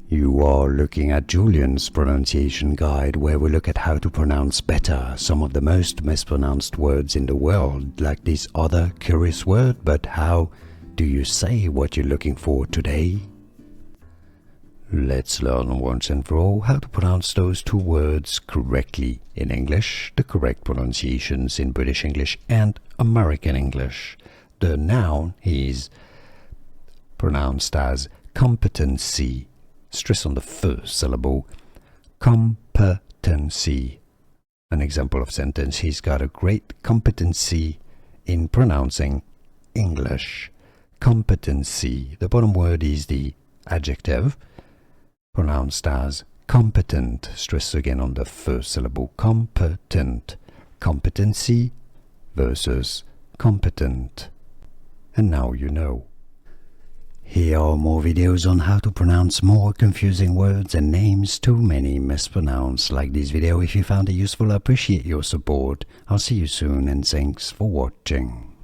You are looking at Julian's pronunciation guide, where we look at how to pronounce better some of the most mispronounced words in the world, like this other curious word. But how do you say what you're looking for today? Let's learn once and for all how to pronounce those two words correctly in English, the correct pronunciations in British English and American English. The noun is pronounced as competency. Stress on the first syllable, competency. An example of sentence: he's got a great competency in pronouncing English. Competency. The bottom word is the adjective, pronounced as competent. Stress again on the first syllable, competent. Competency versus competent. And now you know. Here are more videos on how to pronounce more confusing words and names too many mispronounced. Like this video if you found it useful. I appreciate your support. I'll see you soon and thanks for watching.